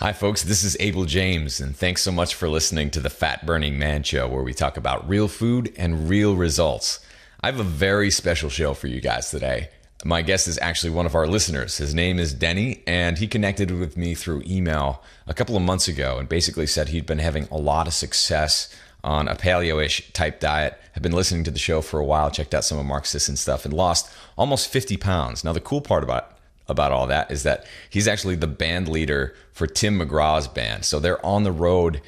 Hi, folks. This is Abel James, and thanks so much for listening to the Fat Burning Man Show, where we talk about real food and real results. I have a very special show for you guys today. My guest is actually one of our listeners. His name is Denny, and he connected with me through email a couple of months ago and basically said he'd been having a lot of success on a paleo-ish type diet. Had been listening to the show for a while, checked out some of Mark Sisson's stuff, and lost almost 50 pounds. Now, the cool part about all that is that he's actually the band leader for Tim McGraw's band. So they're on the road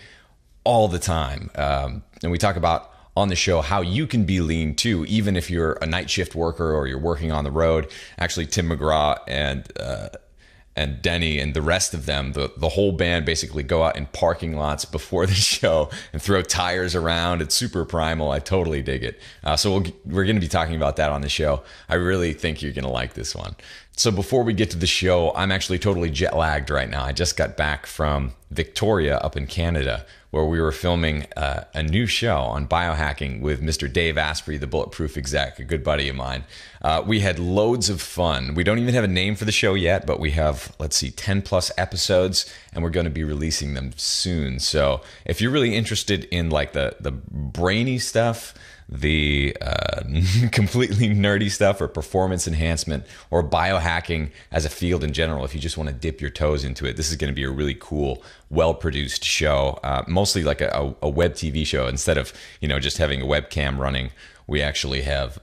all the time. And we talk about on the show how you can be lean too, even if you're a night shift worker or you're working on the road. Actually, Tim McGraw and Denny and the rest of them, the whole band basically go out in parking lots before the show and throw tires around. It's super primal. I totally dig it. So we're going to be talking about that on the show. I really think you're going to like this one. So before we get to the show, I'm actually totally jet lagged right now. I just got back from Victoria up in Canada, where we were filming a new show on biohacking with Mr. Dave Asprey, the Bulletproof exec, a good buddy of mine. We had loads of fun. We don't even have a name for the show yet, but we have, 10 plus episodes, and we're going to be releasing them soon. So if you're really interested in like the brainy stuff, the completely nerdy stuff, or performance enhancement, or biohacking as a field in general, if you just want to dip your toes into it, this is going to be a really cool, well-produced show, mostly like a web TV show. Instead of just having a webcam running, we actually have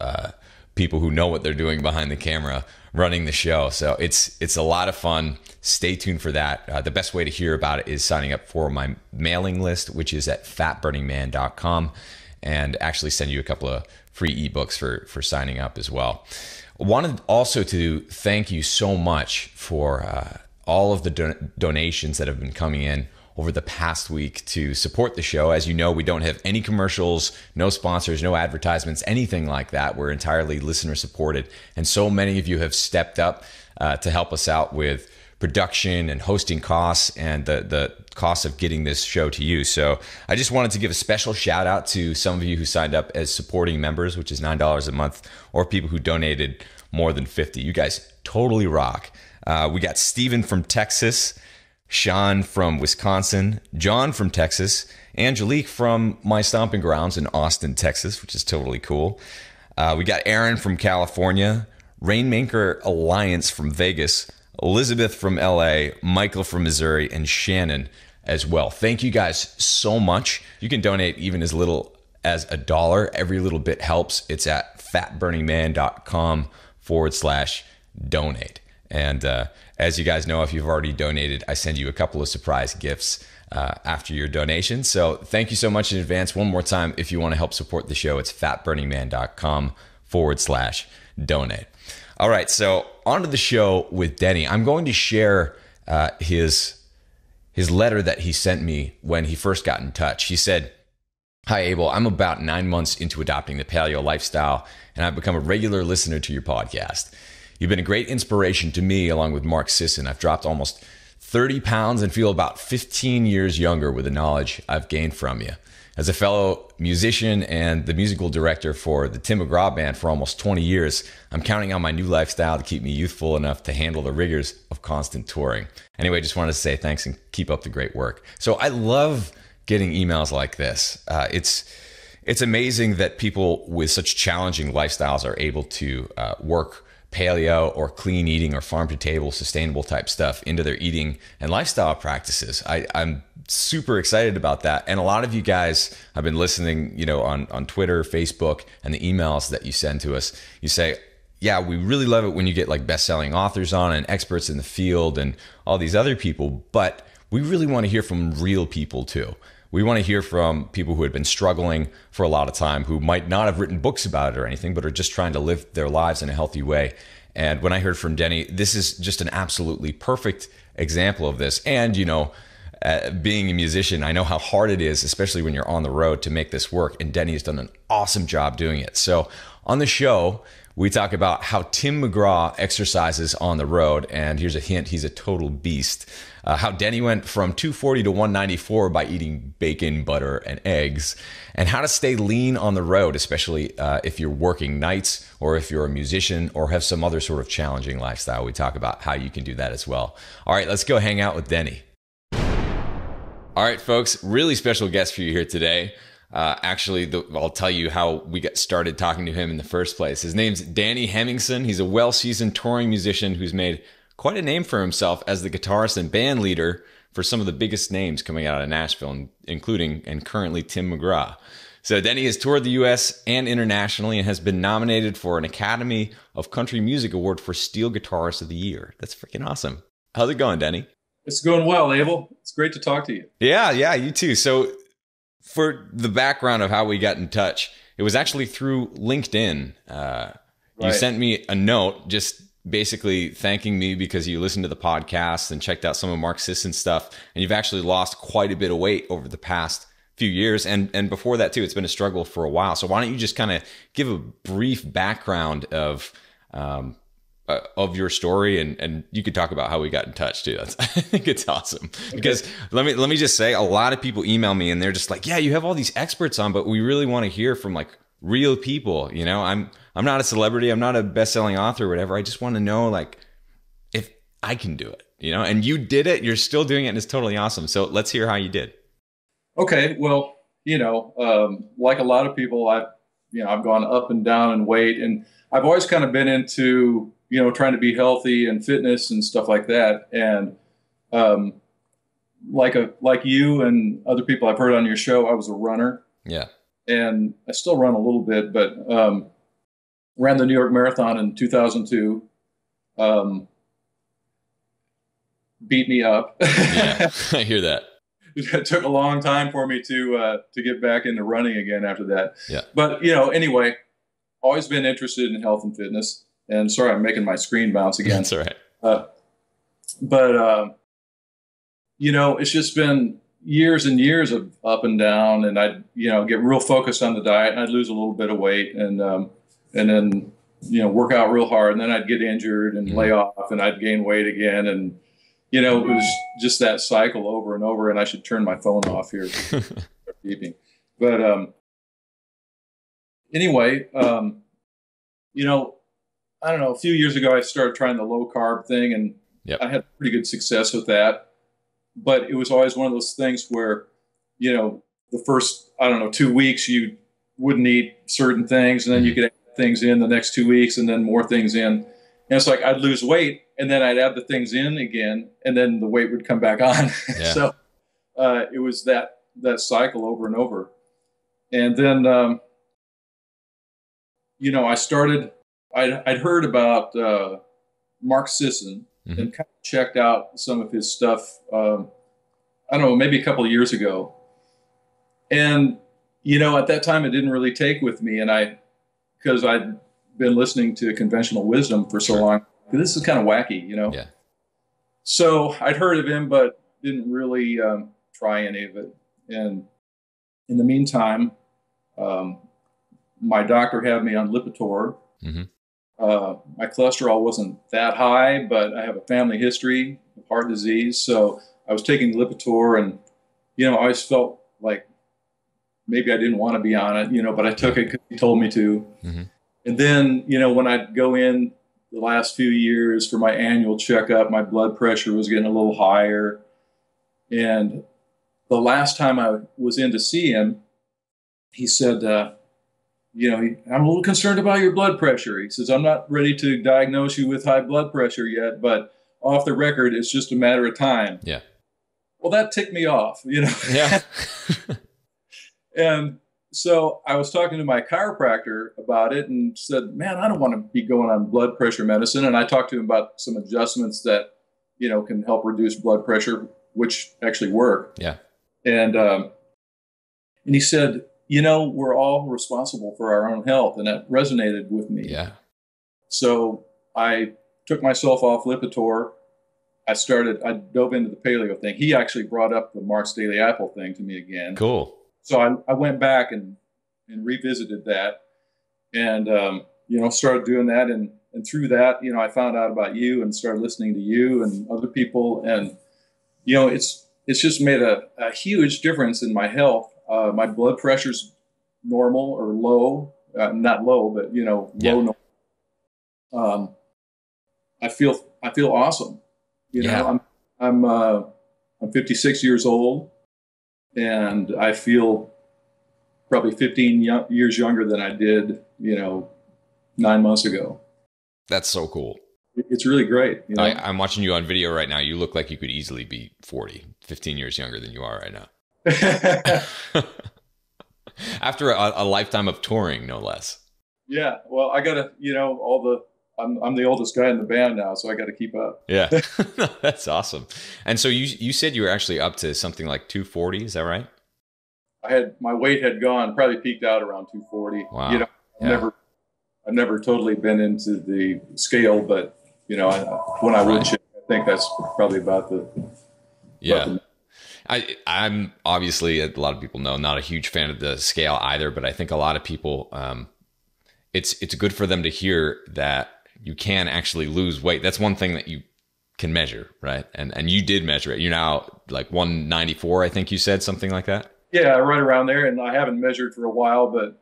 people who know what they're doing behind the camera running the show. So it's a lot of fun. Stay tuned for that. The best way to hear about it is signing up for my mailing list, which is at fatburningman.com. And actually send you a couple of free ebooks for signing up as well. I wanted also to thank you so much for all of the donations that have been coming in over the past week to support the show. As you know, we don't have any commercials, no sponsors, no advertisements, anything like that. We're entirely listener supported. And so many of you have stepped up to help us out with production and hosting costs and the cost of getting this show to you. So I just wanted to give a special shout out to some of you who signed up as supporting members, which is $9 a month, or people who donated more than 50. You guys totally rock. We got Steven from Texas, Sean from Wisconsin, John from Texas, Angelique from my stomping grounds in Austin, Texas, which is totally cool. We got Aaron from California, Rainmaker Alliance from Vegas, Elizabeth from LA, Michael from Missouri, and Shannon as well. Thank you guys so much. You can donate even as little as $1. Every little bit helps. It's at fatburningman.com/donate. And as you guys know, if you've already donated, I send you a couple of surprise gifts after your donation. So thank you so much in advance. One more time, if you want to help support the show, it's fatburningman.com/donate. All right, so on to the show with Denny. I'm going to share his letter that he sent me when he first got in touch. He said, "Hi, Abel. I'm about 9 months into adopting the paleo lifestyle, and I've become a regular listener to your podcast. You've been a great inspiration to me, along with Mark Sisson. I've dropped almost 30 pounds and feel about 15 years younger with the knowledge I've gained from you. As a fellow musician and the musical director for the Tim McGraw band for almost 20 years, I'm counting on my new lifestyle to keep me youthful enough to handle the rigors of constant touring." Anyway, just wanted to say thanks and keep up the great work. So I love getting emails like this. It's amazing that people with such challenging lifestyles are able to work paleo or clean eating or farm to table sustainable type stuff into their eating and lifestyle practices. I'm super excited about that. And a lot of you guys have been listening, on Twitter, Facebook, and the emails that you send to us. You say, yeah, we really love it when you get like best-selling authors on and experts in the field and all these other people, but we really want to hear from real people too. We want to hear from people who had been struggling for a lot of time, who might not have written books about it or anything, but are just trying to live their lives in a healthy way. And when I heard from Denny, this is just an absolutely perfect example of this. And, being a musician, I know how hard it is, especially when you're on the road, to make this work. And Denny has done an awesome job doing it. So on the show, we talk about how Tim McGraw exercises on the road. And here's a hint, he's a total beast. How Denny went from 240 to 194 by eating bacon, butter, and eggs, and how to stay lean on the road, especially if you're working nights or if you're a musician or have some other sort of challenging lifestyle. We talk about how you can do that as well. All right, let's go hang out with Denny. All right, folks, really special guest for you here today. I'll tell you how we got started talking to him in the first place. His name's Denny Hemingson. He's a well-seasoned touring musician who's made quite a name for himself as the guitarist and band leader for some of the biggest names coming out of Nashville, including and currently Tim McGraw. So Denny has toured the U.S. and internationally and has been nominated for an Academy of Country Music Award for Steel Guitarist of the Year. That's freaking awesome. How's it going, Denny? It's going well, Abel. It's great to talk to you. Yeah, you too. So for the background of how we got in touch, it was actually through LinkedIn. You sent me a note just basically thanking me because you listened to the podcast and checked out some of Mark Sisson's stuff. And you've actually lost quite a bit of weight over the past few years. And before that too, it's been a struggle for a while. So why don't you just kind of give a brief background of your story, and you could talk about how we got in touch too. I think it's awesome. Okay. Because let me just say, a lot of people email me and they're just like, yeah, you have all these experts on, but we really want to hear from like real people. You know, I'm not a celebrity, I'm not a best-selling author or whatever. I just want to know like if I can do it, you know, and you did it, you're still doing it, and it's totally awesome. So let's hear how you did. Okay. Well, like a lot of people, I've gone up and down in weight, and I've always kind of been into, trying to be healthy and fitness and stuff like that. And like you and other people I've heard on your show, I was a runner. Yeah. And I still run a little bit, but ran the New York Marathon in 2002. Beat me up. Yeah, I hear that. It took a long time for me to get back into running again after that. Yeah. But, anyway, always been interested in health and fitness. And sorry, I'm making my screen bounce again. That's all right. It's just been years and years of up and down, and I'd, get real focused on the diet, and I'd lose a little bit of weight, and then, work out real hard, and then I'd get injured and lay off, and I'd gain weight again. And, it was just that cycle over and over, and I should turn my phone off here. Beeping. But anyway, I don't know, a few years ago, I started trying the low carb thing, and I had pretty good success with that. But it was always one of those things where, the first, 2 weeks, you wouldn't eat certain things, and then you could add things in the next 2 weeks, and then more things in. And it's like I'd lose weight, and then I'd add the things in again, and then the weight would come back on. Yeah. So it was that cycle over and over. And then, I'd heard about Mark Sisson and kind of checked out some of his stuff, maybe a couple of years ago. And, at that time, it didn't really take with me. And because I'd been listening to conventional wisdom for so long, this is kind of wacky, Yeah. So I'd heard of him, but didn't really try any of it. And in the meantime, my doctor had me on Lipitor. Mm-hmm. My cholesterol wasn't that high, but I have a family history of heart disease. So I was taking Lipitor, and, I always felt like maybe I didn't want to be on it, but I took it because he told me to. Mm-hmm. And then, when I'd go in the last few years for my annual checkup, my blood pressure was getting a little higher. And the last time I was in to see him, he said, I'm a little concerned about your blood pressure. He says, I'm not ready to diagnose you with high blood pressure yet, but off the record, it's just a matter of time. Yeah. Well, that ticked me off, Yeah. And so I was talking to my chiropractor about it and said, man, I don't want to be going on blood pressure medicine. And I talked to him about some adjustments that, can help reduce blood pressure, which actually work. Yeah. And he said, we're all responsible for our own health. And that resonated with me. Yeah. So I took myself off Lipitor. I dove into the paleo thing. He actually brought up the Mark's Daily Apple thing to me again. Cool. So I went back and revisited that, and, started doing that. And through that, I found out about you and started listening to you and other people. And, it's just made a huge difference in my health. My blood pressure's normal or low, not low, but, low. Normal. I feel awesome. I'm 56 years old. and I feel probably 15 years younger than I did, 9 months ago. That's so cool. It's really great. I'm watching you on video right now. You look like you could easily be 15 years younger than you are right now. After a lifetime of touring, no less. Yeah. Well, I gotta, I'm the oldest guy in the band now, so I got to keep up. Yeah. That's awesome. And so you said you were actually up to something like 240. Is that right? My weight had probably peaked out around 240. Wow. I've never totally been into the scale, but when I would check, I think that's probably about the. Yeah. I'm obviously, a lot of people know, not a huge fan of the scale either, but I think a lot of people, it's good for them to hear that you can actually lose weight. That's one thing that you can measure, right? And you did measure it. You're now like 194, I think you said, something like that. Yeah, right around there. And I haven't measured for a while, but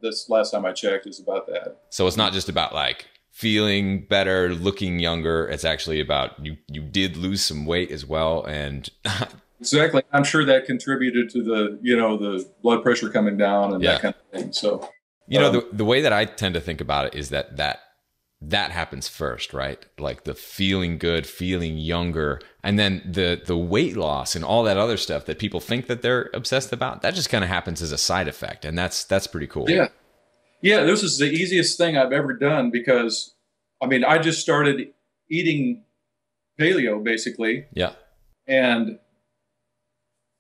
this last time I checked is about that. So it's not just about like feeling better, looking younger. It's actually about you did lose some weight as well. And exactly. I'm sure that contributed to the blood pressure coming down and that kind of thing. So, the way that I tend to think about it is that happens first, right? Like the feeling good, feeling younger, and then the weight loss and all that other stuff that people think that they're obsessed about, that just kind of happens as a side effect. And that's pretty cool. Yeah. Yeah. This is the easiest thing I've ever done because, I just started eating paleo basically. Yeah. And,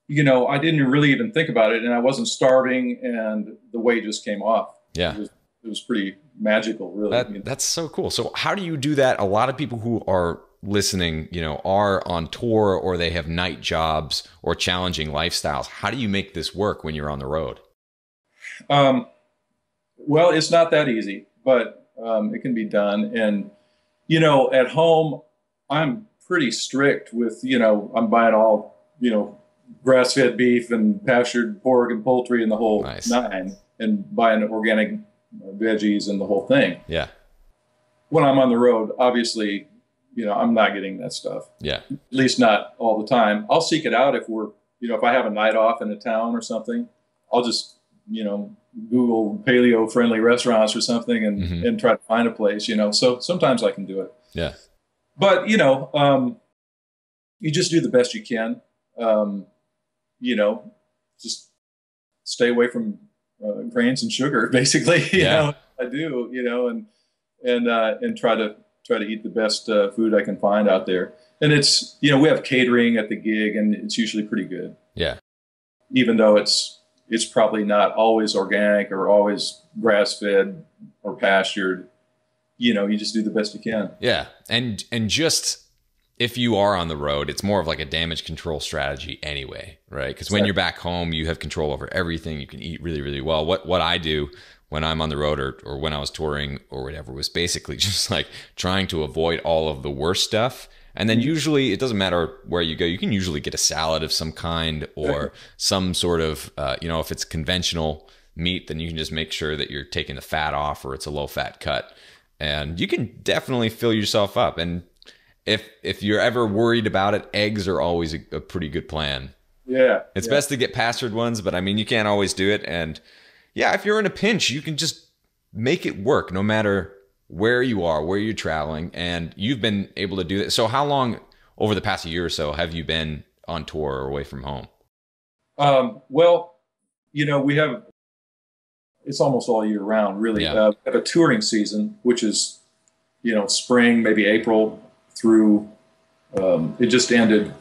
I didn't really even think about it, and I wasn't starving, and the weight just came off. Yeah. It was pretty magical, really. That's so cool. So how do you do that? A lot of people who are listening, are on tour or they have night jobs or challenging lifestyles. How do you make this work when you're on the road? Well, it's not that easy, but it can be done. And, at home, I'm pretty strict with, I'm buying all, grass-fed beef and pastured pork and poultry and the whole nine, and buying organic veggies and the whole thing. Yeah. When I'm on the road, obviously, I'm not getting that stuff. Yeah. At least not all the time. I'll seek it out if if I have a night off in a town or something. I'll just, Google paleo friendly restaurants or something and try to find a place, So sometimes I can do it. Yeah. But, you just do the best you can. Just stay away from grains and sugar, basically. I do, and try to eat the best food I can find out there. And it's, we have catering at the gig, and it's usually pretty good. Yeah. Even though it's probably not always organic or always grass-fed or pastured, you just do the best you can. Yeah. And just, if you are on the road, it's more of like a damage control strategy anyway, right? Because when you're back home, you have control over everything. You can eat really, really well. What I do when I'm on the road or when I was touring or whatever was basically just like trying to avoid all of the worst stuff. And then usually, it doesn't matter where you go, you can usually get a salad of some kind or some sort of, if it's conventional meat, then you can just make sure that you're taking the fat off or it's a low fat cut. And you can definitely fill yourself up. And if you're ever worried about it, eggs are always a pretty good plan. Yeah. It's best to get pastured ones, but you can't always do it. And yeah, if you're in a pinch, you can just make it work no matter where you are, where you're traveling, and you've been able to do that. So how long over the past year or so have you been on tour or away from home? Well, it's almost all year round, really. Yeah. We have a touring season, which is, spring, maybe April through, it just ended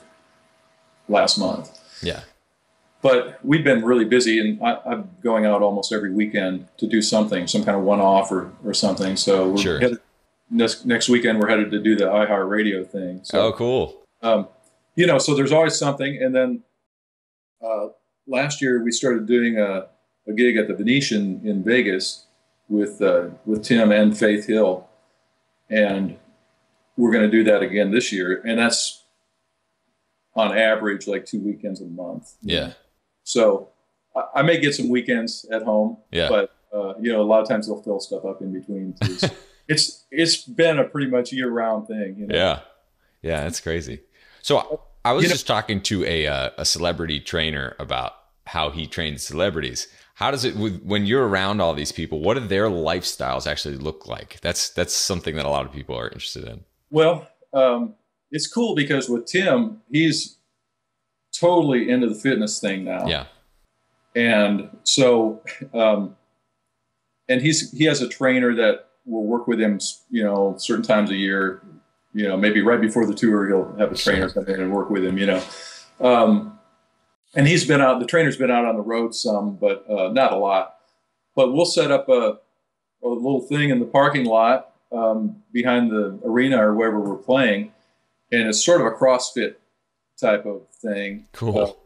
last month. Yeah. But we've been really busy, and I'm going out almost every weekend to do something, some kind of one-off or something. So we're headed, next weekend we're headed to do the iHeartRadio thing. So, cool. So there's always something. And then last year we started doing a gig at the Venetian in Vegas with Tim and Faith Hill, and we're going to do that again this year. And that's on average like 2 weekends a month. Yeah. So I may get some weekends at home, but a lot of times they'll fill stuff up in between too. So it's been a pretty much year-round thing. Yeah, that's crazy. So I was just talking to a celebrity trainer about how he trains celebrities. How does it, when you're around all these people, what do their lifestyles actually look like? That's something that a lot of people are interested in. Well, it's cool because with Tim, he's totally into the fitness thing now. Yeah. And so, and he has a trainer that will work with him, you know, certain times a year, you know, maybe right before the tour, he'll have a trainer come in and work with him, you know. And he's been out, the trainer's been out on the road some, but not a lot. But we'll set up a little thing in the parking lot behind the arena or wherever we're playing. And it's sort of a CrossFit type of thing. Cool.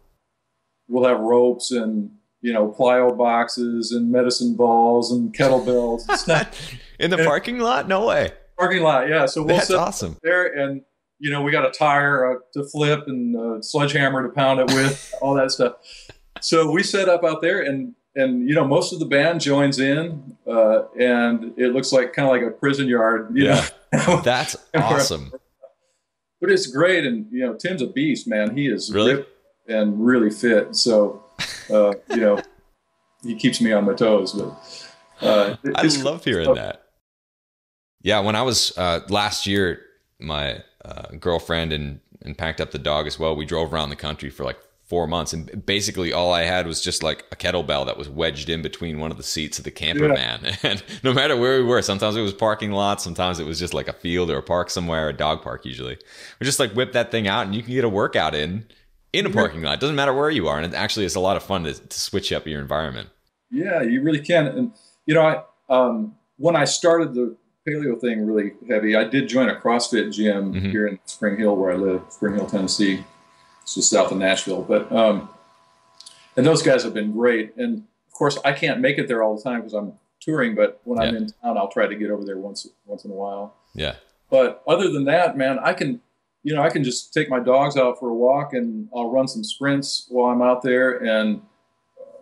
We'll have ropes and, you know, plyo boxes and medicine balls and kettlebells and stuff. In the parking lot? No way. Parking lot, yeah. So we'll That's sit awesome. there and, you know, we got a tire to flip and a sledgehammer to pound it with, all that stuff. So we set up out there and you know, most of the band joins in and it looks like kind of like a prison yard. You know? That's awesome. But it's great. And, you know, Tim's a beast, man. He is really ripped and really fit. So, you know, he keeps me on my toes. But I love hearing that. Yeah, when I was last year, my girlfriend and packed up the dog as well. We drove around the country for like 4 months, and basically all I had was just like a kettlebell that was wedged in between one of the seats of the camper van. And no matter where we were, sometimes it was parking lots, sometimes it was just like a field or a park somewhere, a dog park usually. We just like whip that thing out, and you can get a workout in a parking lot. It doesn't matter where you are, and it actually is a lot of fun to switch up your environment. Yeah, you really can. And you know, when I started the Paleo thing really heavy, I did join a CrossFit gym here in Spring Hill, where I live, Spring Hill, Tennessee. It's just south of Nashville. But and those guys have been great. And of course, I can't make it there all the time because I'm touring. But when I'm in town, I'll try to get over there once in a while. Yeah. But other than that, man, I can just take my dogs out for a walk, and I'll run some sprints while I'm out there. And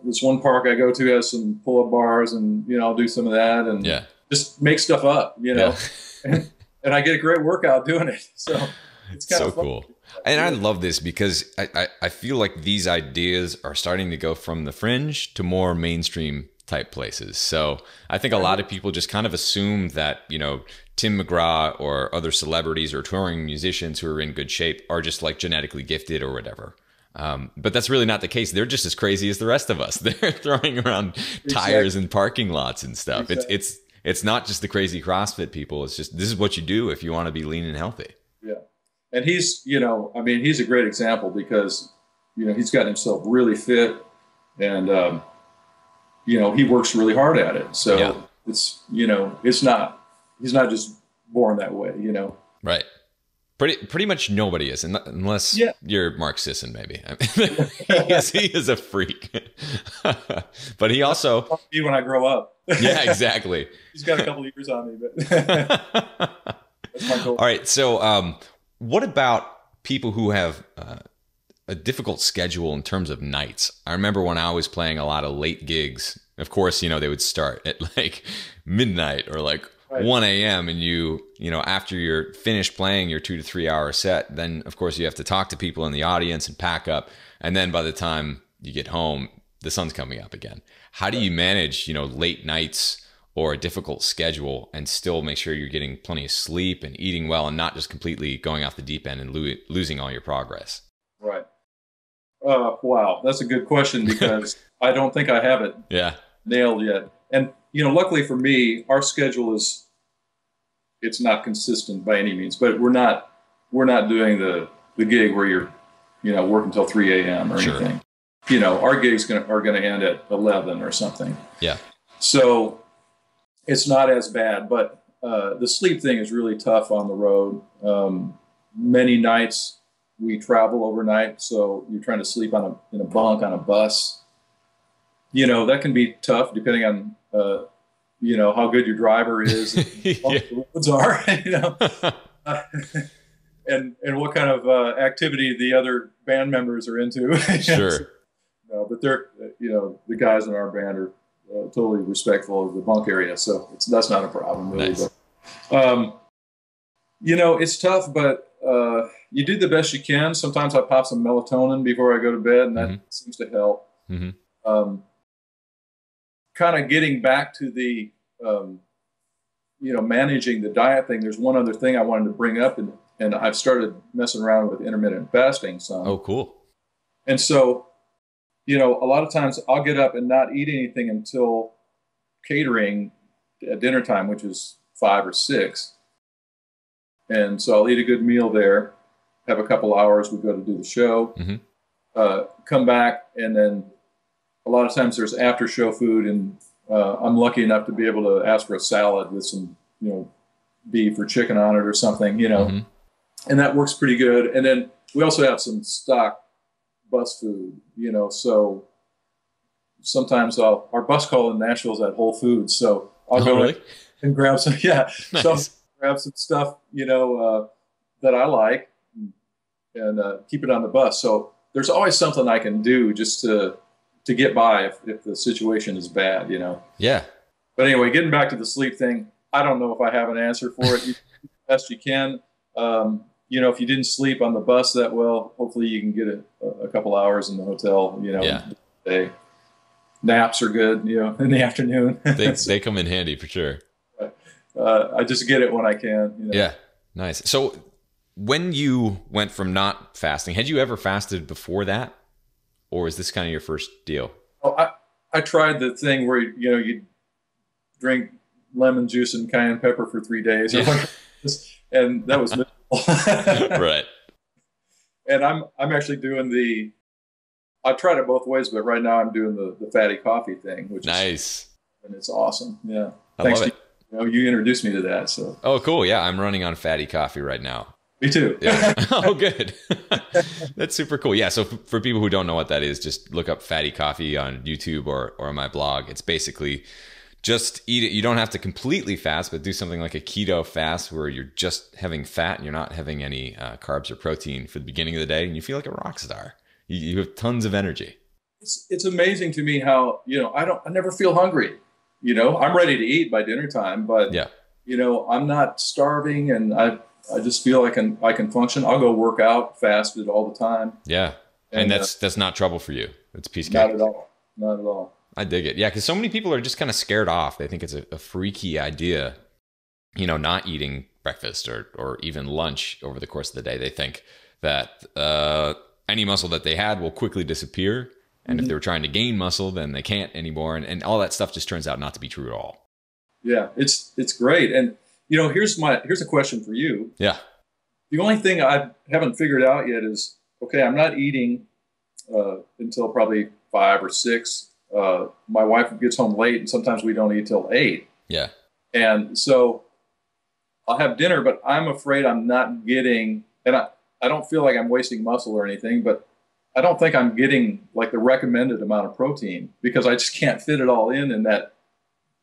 this one park I go to has some pull-up bars, and you know, I'll do some of that, and just make stuff up, you know. And I get a great workout doing it. So it's kind of fun. Cool. And I love this because I feel like these ideas are starting to go from the fringe to more mainstream type places. So I think a lot of people just kind of assume that, you know, Tim McGraw or other celebrities or touring musicians who are in good shape are just like genetically gifted or whatever. But that's really not the case. They're just as crazy as the rest of us. They're throwing around tires in parking lots and stuff. It's not just the crazy CrossFit people. It's just, this is what you do if you want to be lean and healthy. Yeah. And he's, you know, I mean, he's a great example because, you know, he's got himself really fit, and, you know, he works really hard at it. So it's, you know, he's not just born that way, you know? Right. Pretty much nobody is, unless you're Mark Sisson, maybe. he is a freak. But he also... Me when I grow up. Yeah, exactly. He's got a couple of years on me, but that's my goal. All right, so what about people who have a difficult schedule in terms of nights? I remember when I was playing a lot of late gigs, of course, you know, they would start at like midnight or like 1 a.m. and you know, after you're finished playing your 2 to 3 hour set, then of course you have to talk to people in the audience and pack up. And then by the time you get home, the sun's coming up again. How do you manage, you know, late nights or a difficult schedule and still make sure you're getting plenty of sleep and eating well and not just completely going off the deep end and losing all your progress? Right. Wow. That's a good question because I don't think I have it nailed yet. And, you know, luckily for me, our schedule it's not consistent by any means, but we're not doing the gig where you're, you know, working until 3 a.m. or anything. You know, our gigs are going to end at 11 or something. Yeah. So it's not as bad, but the sleep thing is really tough on the road. Many nights we travel overnight, so you're trying to sleep in a bunk on a bus. You know, that can be tough depending on you know, how good your driver is, and what the roads are, you know, and what kind of activity the other band members are into. Sure. No, but they're, you know, the guys in our band are totally respectful of the bunk area, so that's not a problem really. Nice. But, you know, it's tough, but you do the best you can. Sometimes I pop some melatonin before I go to bed, and that Mm-hmm. seems to help. Mm-hmm. Kind of getting back to the, managing the diet thing. There's one other thing I wanted to bring up, and I've started messing around with intermittent fasting some. Oh, cool. And so, a lot of times I'll get up and not eat anything until catering at dinner time, which is 5 or 6. And so I'll eat a good meal there, have a couple hours, we go to do the show, come back, and then a lot of times there's after show food, and I'm lucky enough to be able to ask for a salad with some, beef or chicken on it or something, and that works pretty good. And then we also have some stock bus food, so sometimes our bus call in Nashville is at Whole Foods, so I'll go really? and grab some, Nice. grab some stuff, that I like, and keep it on the bus. So there's always something I can do just to get by if the situation is bad, Yeah. But anyway, getting back to the sleep thing, I don't know if I have an answer for it. You do the best you can. If you didn't sleep on the bus that well, hopefully you can get a couple hours in the hotel, day. Naps are good, in the afternoon. They come in handy for sure. I just get it when I can. Yeah. Nice. So when you went from not fasting, had you ever fasted before that? Or is this kind of your first deal? Oh, I tried the thing where, you drink lemon juice and cayenne pepper for 3 days. Yeah. And that was miserable. Right. And I'm actually doing I tried it both ways, but right now I'm doing the fatty coffee thing, which nice. And it's awesome. Yeah. I love it. You introduced me to that. So. Oh, cool. Yeah. I'm running on fatty coffee right now. Me too. Yeah. Oh, good. That's super cool. Yeah. So for people who don't know what that is, just look up fatty coffee on YouTube or on my blog. It's basically just eat it. You don't have to completely fast, but do something like a keto fast where you're just having fat and you're not having any carbs or protein for the beginning of the day, and you feel like a rock star. You have tons of energy. It's amazing to me how, I never feel hungry. I'm ready to eat by dinner time, but yeah. I'm not starving, and I just feel I can function. I'll go work out fasted all the time. Yeah. And that's not trouble for you. It's piece cake. Not at all. Not at all. I dig it. Yeah. Cause so many people are just kind of scared off. They think it's a freaky idea, not eating breakfast or even lunch over the course of the day. They think that, any muscle that they had will quickly disappear. And if they were trying to gain muscle, then they can't anymore. And all that stuff just turns out not to be true at all. Yeah, it's great. And, here's a question for you. Yeah. The only thing I haven't figured out yet is, okay, I'm not eating until probably 5 or 6. My wife gets home late, and sometimes we don't eat till 8. Yeah. And so I'll have dinner, but I'm afraid I'm not getting, and I don't feel like I'm wasting muscle or anything, but I don't think I'm getting like the recommended amount of protein because I just can't fit it all in that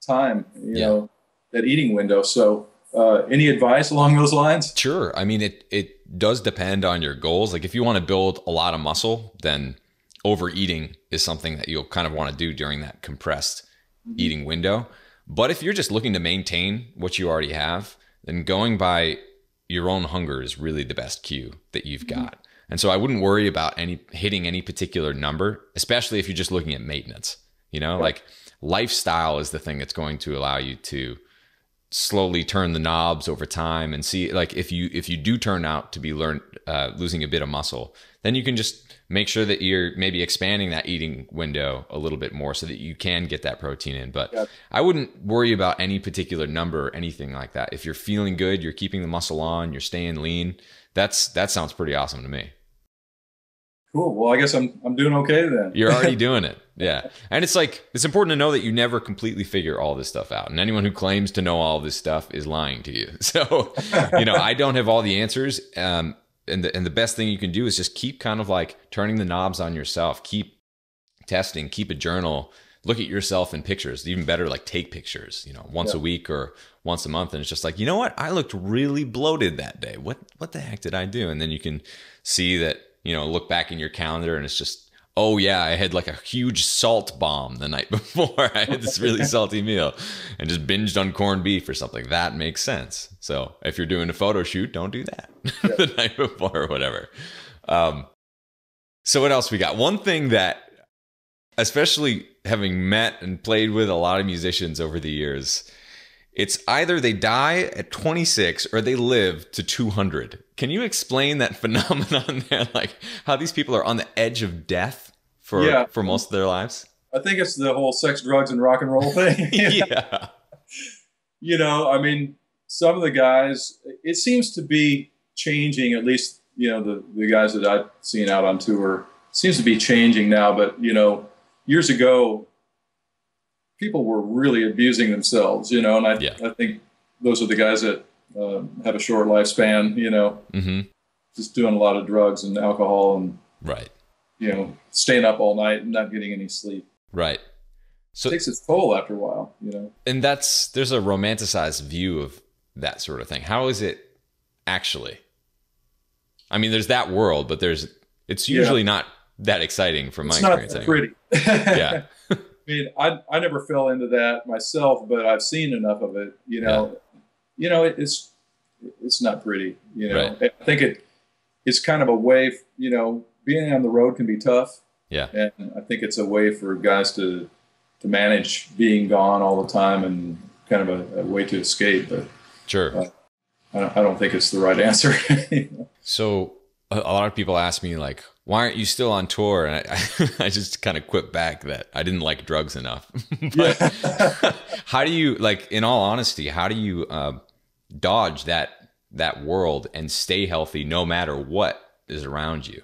time, that eating window. So any advice along those lines? Sure. I mean, it does depend on your goals. Like if you want to build a lot of muscle, then overeating is something that you'll kind of want to do during that compressed eating window. But if you're just looking to maintain what you already have, then going by your own hunger is really the best cue that you've got. And so I wouldn't worry about hitting any particular number, especially if you're just looking at maintenance. Like lifestyle is the thing that's going to allow you to slowly turn the knobs over time and see, like if you do turn out to be losing a bit of muscle, then you can just make sure that you're maybe expanding that eating window a little bit more so that you can get that protein in. But I wouldn't worry about any particular number or anything like that. If you're feeling good, you're keeping the muscle on, you're staying lean, that sounds pretty awesome to me. Cool. Well, I guess I'm doing okay then. You're already doing it. Yeah. And it's important to know that you never completely figure all this stuff out. And anyone who claims to know all this stuff is lying to you. So, I don't have all the answers. And the best thing you can do is just keep kind of like turning the knobs on yourself, keep testing, keep a journal, look at yourself in pictures. Even better, like take pictures, once a week or once a month. And it's just like, you know what? I looked really bloated that day. What the heck did I do? And then you can see that, look back in your calendar and it's just Oh yeah, I had like a huge salt bomb the night before. I had this really salty meal and just binged on corned beef or something. That makes sense. So if you're doing a photo shoot, don't do that the night before or whatever. So what else we got? One thing that, especially having met and played with a lot of musicians over the years, it's either they die at 26 or they live to 200. Can you explain that phenomenon there? Like how these people are on the edge of death for most of their lives? I think it's the whole sex, drugs, and rock and roll thing. Yeah. You know, I mean, some of the guys, it seems to be changing, at least, you know, the guys that I've seen out on tour, seems to be changing now. But, you know, years ago, people were really abusing themselves, you know, and I think those are the guys that have a short lifespan, you know, just doing a lot of drugs and alcohol and, you know, staying up all night and not getting any sleep. Right. So it takes its toll after a while, you know. And there's a romanticized view of that sort of thing. How is it actually? I mean, there's that world, but it's usually not that exciting from my experience. It's not anyway. pretty. Yeah. I mean, I never fell into that myself, but I've seen enough of it, you know. You know, it's not pretty, you know. Right. I think it's kind of a way, you know, being on the road can be tough. Yeah. And I think it's a way for guys to manage being gone all the time and kind of a way to escape. But sure. I don't think it's the right answer. So a lot of people ask me, like, why aren't you still on tour? And I just kind of quip back that I didn't like drugs enough. But how do you, like, in all honesty, how do you dodge that world and stay healthy no matter what is around you?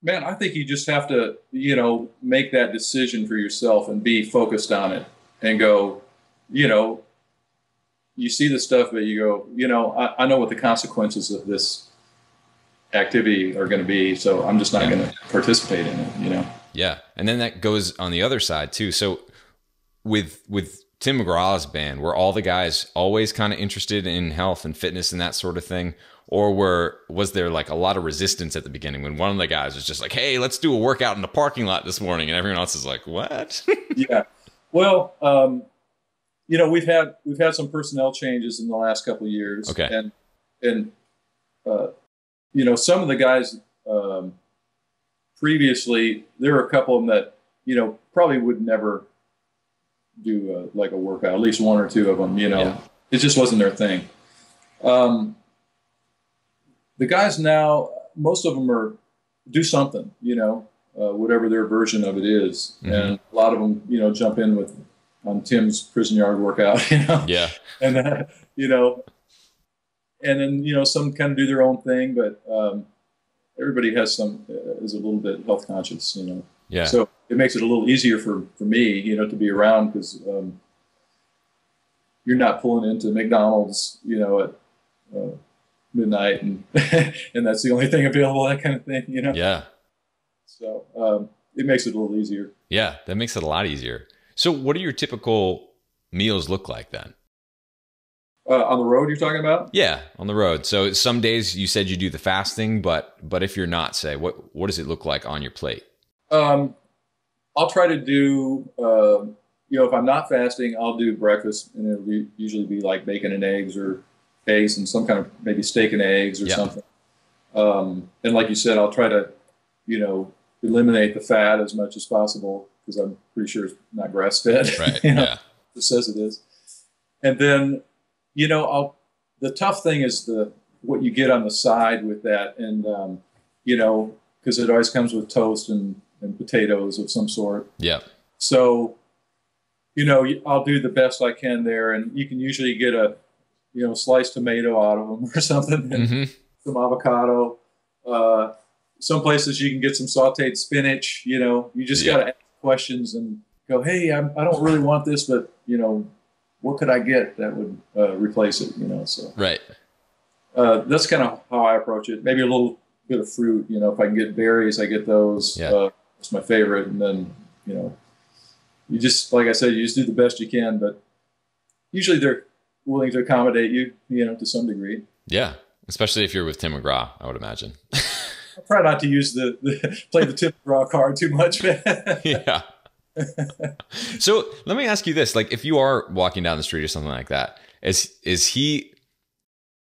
Man, I think you just have to, you know, make that decision for yourself and be focused on it and go, you know, you see the stuff, but you go, you know, I know what the consequences of this activity are going to be, so I'm just not going to participate in it, you know? Yeah. And then that goes on the other side too. So with Tim McGraw's band, were all the guys always kind of interested in health and fitness and that sort of thing? Or was there like a lot of resistance at the beginning when one of the guys was just like, hey, let's do a workout in the parking lot this morning, and everyone else is like, what? Yeah. Well, you know, we've had some personnel changes in the last couple of years. Okay. And you know, some of the guys previously, there were a couple of them that, you know, probably would never do like a workout, at least one or two of them, you know. Yeah. It just wasn't their thing. The guys now, most of them do something, you know, whatever their version of it is. And a lot of them, you know, jump in on Tim's prison yard workout, you know. Yeah. And, you know, and then, you know, some kind of do their own thing, but everybody is a little bit health conscious, you know. Yeah. So it makes it a little easier for me, you know, to be around because you're not pulling into McDonald's, you know, at midnight and and that's the only thing available, that kind of thing, you know. Yeah. So it makes it a little easier. Yeah, that makes it a lot easier. So what do your typical meals look like then? On the road, you're talking about? Yeah, on the road. So some days you said you do the fasting, but if you're not, say, what does it look like on your plate? I'll try to do, you know, if I'm not fasting, I'll do breakfast, and it'll usually be like bacon and eggs or eggs and some kind of maybe steak and eggs or something. And like you said, I'll try to, you know, eliminate the fat as much as possible because I'm pretty sure it's not grass fed. Right. You know, yeah. It says it is. And then, you know, the tough thing is what you get on the side with that. And, you know, because it always comes with toast and potatoes of some sort. Yeah. So, you know, I'll do the best I can there. And you can usually get a, you know, sliced tomato out of them or something, and some avocado. Some places you can get some sauteed spinach, you know. You just got to ask questions and go, hey, I don't really want this, but, you know, what could I get that would replace it, you know? So right. That's kind of how I approach it. Maybe a little bit of fruit, you know. If I can get berries, I get those. Yeah. It's my favorite. And then, you know, you just, like I said, you just do the best you can, but usually they're willing to accommodate you, you know, to some degree. Yeah. Especially if you're with Tim McGraw, I would imagine. I try not to use play the Tim McGraw card too much. Yeah. So let me ask you this: like, if you are walking down the street or something like that, is he?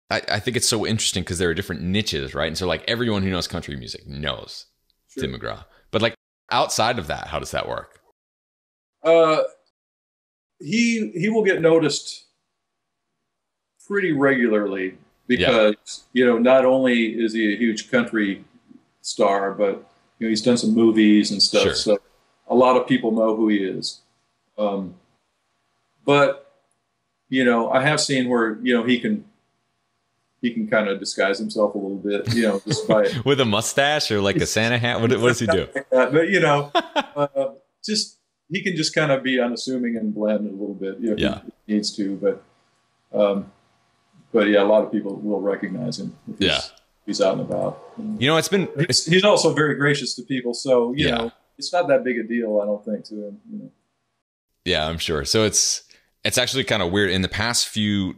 I think it's so interesting because there are different niches, right? And so, like, everyone who knows country music knows Tim McGraw, but like outside of that, how does that work? He will get noticed pretty regularly because not only is he a huge country star, but he's done some movies and stuff. Sure. So a lot of people know who he is. But I have seen where he can kind of disguise himself a little bit, just by with a mustache or like a Santa hat. What does he do? But just he can just kind of be unassuming and blend a little bit if he needs to. But yeah, a lot of people will recognize him. If he's out and about. He's also very gracious to people, so it's not that big a deal, I don't think, to him. Yeah, I'm sure. So it's actually kind of weird. In the past few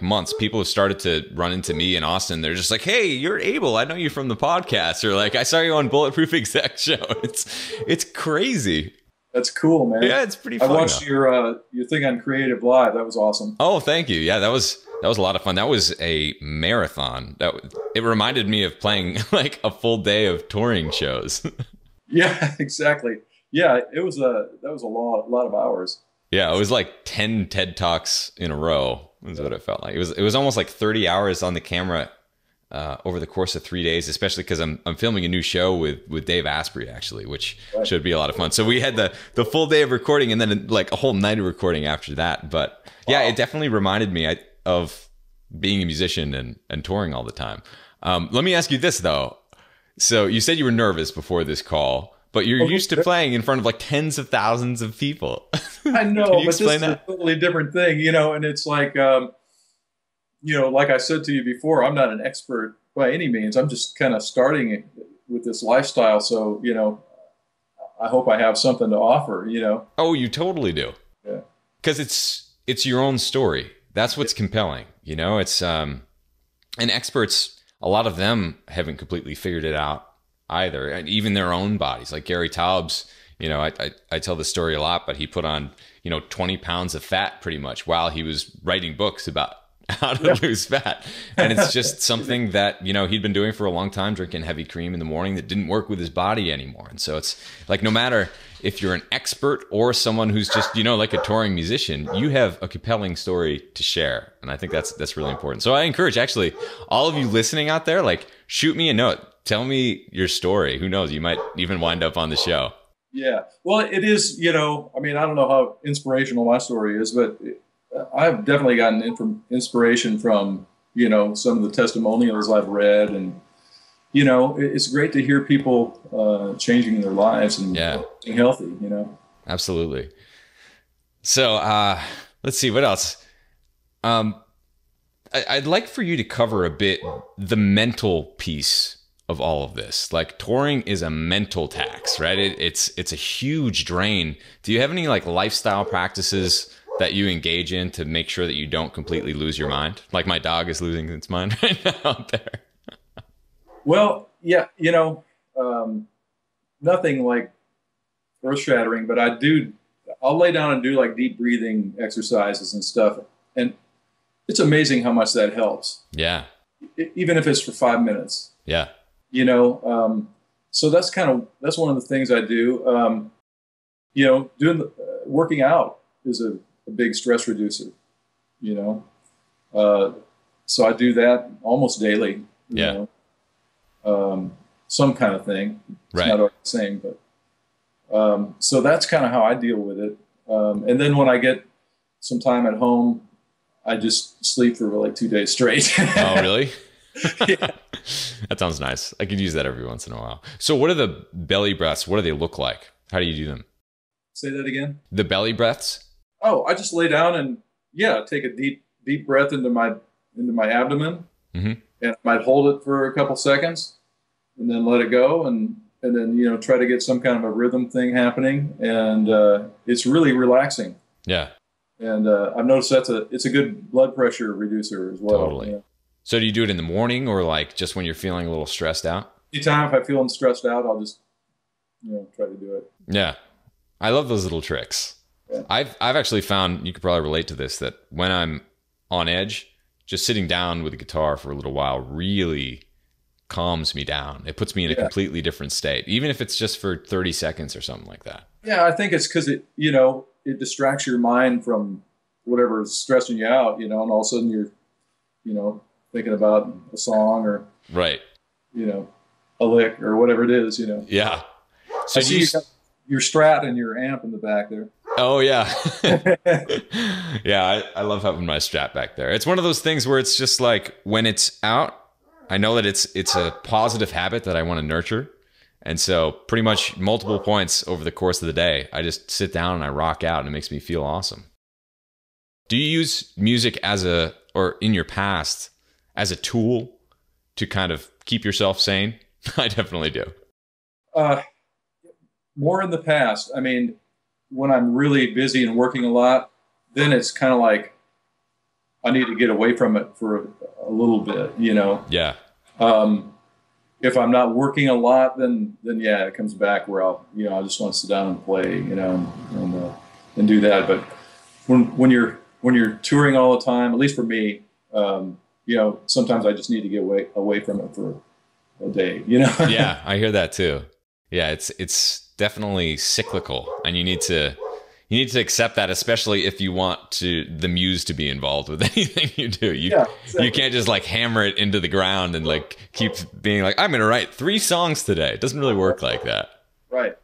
months, people have started to run into me in Austin. They're just like, "Hey, you're Abel. I know you from the podcast," or like, "I saw you on Bulletproof Exec Show." It's crazy. That's cool, man. Yeah, it's pretty fun. I watched your thing on Creative Live. That was awesome. Oh, thank you. Yeah, that was a lot of fun. That was a marathon. It reminded me of playing like a full day of touring shows. Yeah, exactly. Yeah, that was a lot of hours. Yeah, it was like 10 TED Talks in a row. Is what it felt like. It was almost like 30 hours on the camera over the course of 3 days, especially because I'm filming a new show with Dave Asprey, actually, which should be a lot of fun. So we had the full day of recording and then like a whole night of recording after that. But yeah, it definitely reminded me of being a musician and touring all the time. Let me ask you this though. So you said you were nervous before this call, but you're used to playing in front of like tens of thousands of people. I know, but this is a totally different thing, and it's like, like I said to you before, I'm not an expert by any means. I'm just kind of starting with this lifestyle. So, I hope I have something to offer, Oh, you totally do. Yeah. Because it's your own story. That's what's compelling. It's, and experts, a lot of them haven't completely figured it out either. And even their own bodies, like Gary Taubes, I tell this story a lot, but he put on, 20 pounds of fat pretty much while he was writing books about how to lose fat. And it's just something that, he'd been doing for a long time, drinking heavy cream in the morning that didn't work with his body anymore. And so it's like, no matter if you're an expert or someone who's just, like a touring musician, you have a compelling story to share. And I think that's really important. So I encourage actually all of you listening out there, like, shoot me a note. Tell me your story. Who knows? You might even wind up on the show. Yeah. Well, it is, I don't know how inspirational my story is, but I've definitely gotten inspiration from, some of the testimonials I've read. And, it's great to hear people changing their lives and being healthy, Absolutely. So let's see, what else? I'd like for you to cover a bit the mental piece of all of this. Like, touring is a mental tax, right? It's a huge drain. Do you have any like lifestyle practices that you engage in to make sure that you don't completely lose your mind? Like my dog is losing its mind right now out there. Well, yeah, nothing like earth-shattering, but I'll lay down and do like deep breathing exercises and stuff. And it's amazing how much that helps. Yeah. Even if it's for 5 minutes. Yeah. So that's one of the things I do. Working out is a big stress reducer, so I do that almost daily, you know, some kind of thing. It's not always the same, but, so that's kind of how I deal with it. And then when I get some time at home, I just sleep for like 2 days straight. Oh, really? Yeah. That sounds nice. I could use that every once in a while. So what are the belly breaths? What do they look like? How do you do them? Say that again. The belly breaths? Oh, I just lay down and take a deep breath into my abdomen, and I might hold it for a couple seconds and then let it go, and then try to get some kind of a rhythm thing happening, and it's really relaxing. Yeah. And I've noticed it's a good blood pressure reducer as well. Totally. So do you do it in the morning or like just when you're feeling a little stressed out? anytime if I'm feeling stressed out, I'll just, try to do it. Yeah. I love those little tricks. Yeah. I've actually found, you could probably relate to this, that when I'm on edge, just sitting down with the guitar for a little while really calms me down. It puts me in a completely different state, even if it's just for 30 seconds or something like that. Yeah, I think it's because it distracts your mind from whatever's stressing you out, and all of a sudden you're, thinking about a song or, right, a lick or whatever it is, Yeah. So I see you got your Strat and your amp in the back there. Oh yeah. Yeah, I love having my Strat back there. It's one of those things where it's just like when it's out, I know that it's a positive habit that I want to nurture. And so pretty much multiple points over the course of the day, I just sit down and I rock out and it makes me feel awesome. Do you use music or in your past as a tool to kind of keep yourself sane? I definitely do. More in the past. I mean, when I'm really busy and working a lot, then it's kind of like I need to get away from it for a little bit, Yeah. If I'm not working a lot, then yeah, it comes back where I just want to sit down and play, and do that. But when you're touring all the time, at least for me, sometimes I just need to get away from it for a day, Yeah, I hear that too. Yeah, it's definitely cyclical, and you need to accept that, especially if you want the muse to be involved with anything you do. Exactly. You can't just like hammer it into the ground and like keep being like, I'm going to write 3 songs today. It doesn't really work like that. Right.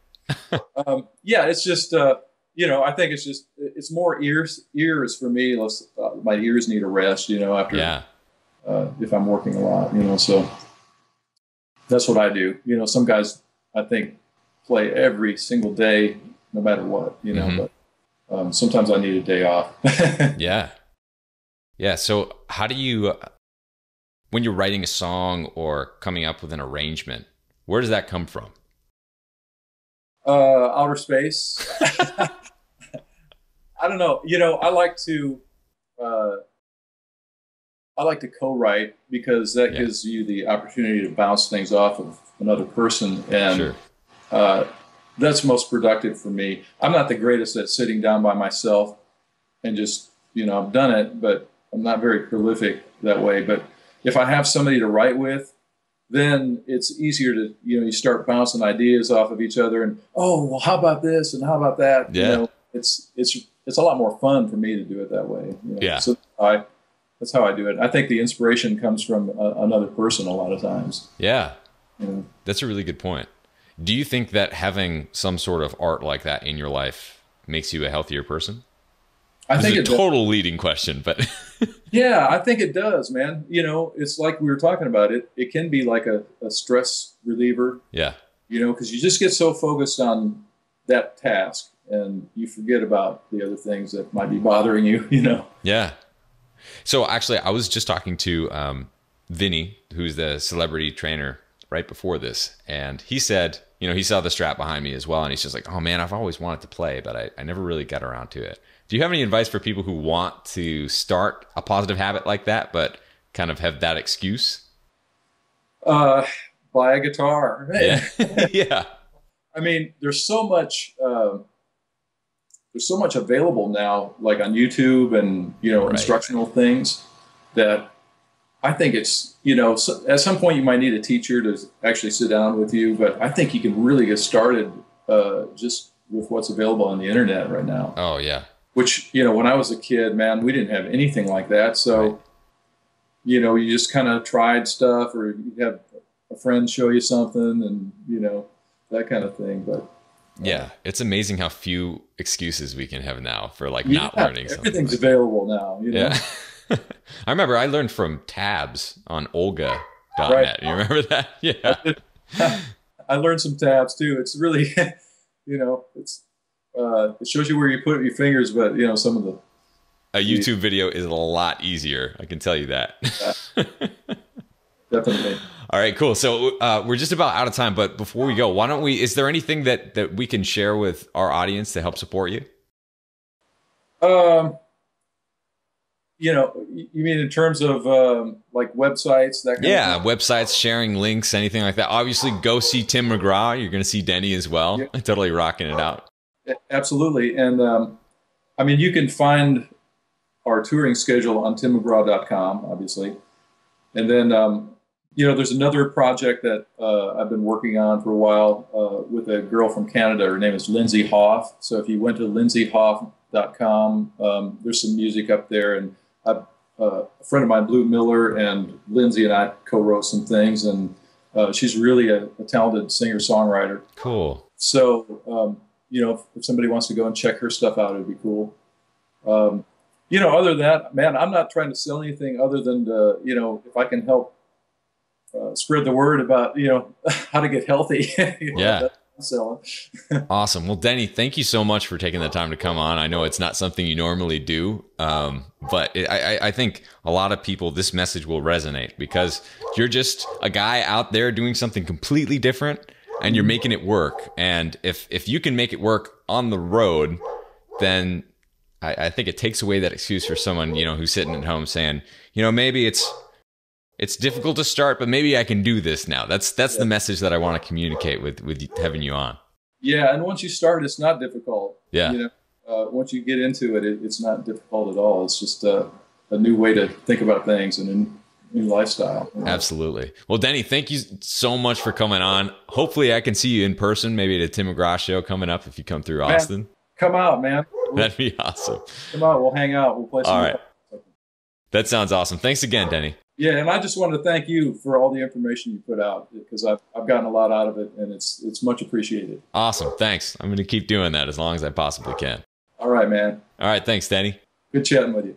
Yeah, it's just I think it's more ears for me. My ears need a rest, after if I'm working a lot, so that's what I do. Some guys I think play every single day, no matter what, but sometimes I need a day off. Yeah. Yeah. So how do you, when you're writing a song or coming up with an arrangement, where does that come from? Outer space. I don't know. I like to co-write because that gives you the opportunity to bounce things off of another person, and that's most productive for me. I'm not the greatest at sitting down by myself and just, I've done it, but I'm not very prolific that way. But if I have somebody to write with, then it's easier to, you start bouncing ideas off of each other and, oh, well, how about this? And how about that? Yeah. It's a lot more fun for me to do it that way. Yeah. So that's how I do it. I think the inspiration comes from another person a lot of times. Yeah. That's a really good point. Do you think that having some sort of art like that in your life makes you a healthier person? I think it's a total leading question, but yeah, I think it does, man. It's like we were talking about it. It can be like a stress reliever. Yeah. Because you just get so focused on that task and you forget about the other things that might be bothering you, Yeah. So actually, I was just talking to Vinny, who's the celebrity trainer right before this. And he said, he saw the Strat behind me as well. And he's just like, oh man, I've always wanted to play, but I never really got around to it. Do you have any advice for people who want to start a positive habit like that, but kind of have that excuse? Buy a guitar. Yeah. Yeah. I mean, there's so much available now, like on YouTube and, instructional things that I think it's, at some point you might need a teacher to actually sit down with you, but I think you can really get started just with what's available on the internet right now. Oh, yeah. Which, when I was a kid, man, we didn't have anything like that. So, you just kind of tried stuff, or you have a friend show you something and, that kind of thing. But yeah, it's amazing how few excuses we can have now for like not learning something. Everything's available now, Yeah. I remember I learned from tabs on Olga.net. Right. You remember that? Yeah. I learned some tabs too. It's really, it shows you where you put your fingers, but some of a YouTube video is a lot easier. I can tell you that. Yeah. Definitely. All right, cool. So we're just about out of time, but before we go, is there anything that we can share with our audience to help support you? You mean in terms of like websites, that kind of thing? Websites, sharing links, anything like that. Obviously, go see Tim McGraw. You're going to see Denny as well. Yeah, Totally rocking it out. absolutely. And I mean, you can find our touring schedule on timmcgraw.com, obviously. And then, there's another project that I've been working on for a while with a girl from Canada. Her name is Lindsay Hoff. So if you went to lindsayhoff.com, there's some music up there. And a friend of mine, Blue Miller, and Lindsay and I co-wrote some things. And she's really a talented singer-songwriter. Cool. So, if somebody wants to go and check her stuff out, it'd be cool. Other than that, man, I'm not trying to sell anything other than, if I can help spread the word about, how to get healthy. Yeah. That's what I'm selling. Awesome. Well, Denny, thank you so much for taking the time to come on. I know it's not something you normally do, but I think a lot of people, this message will resonate because you're just a guy out there doing something completely different and you're making it work. And if you can make it work on the road, then I think it takes away that excuse for someone, who's sitting at home saying, maybe it's difficult to start, but maybe I can do this now. That's the message that I want to communicate with having you on. Yeah, and once you start, it's not difficult. Yeah. Once you get into it, it's not difficult at all. It's just a new way to think about things and a new lifestyle. Absolutely. Well, Denny, thank you so much for coming on. Hopefully I can see you in person, maybe at a Tim McGraw show coming up if you come through Austin. Man, come out, man. That'd be awesome. Come out, we'll hang out. We'll play some. All right. That sounds awesome. Thanks again, Denny. Yeah, and I just wanted to thank you for all the information you put out because I've gotten a lot out of it, and it's much appreciated. Awesome. Thanks. I'm going to keep doing that as long as I possibly can. All right, man. All right. Thanks, Denny. Good chatting with you.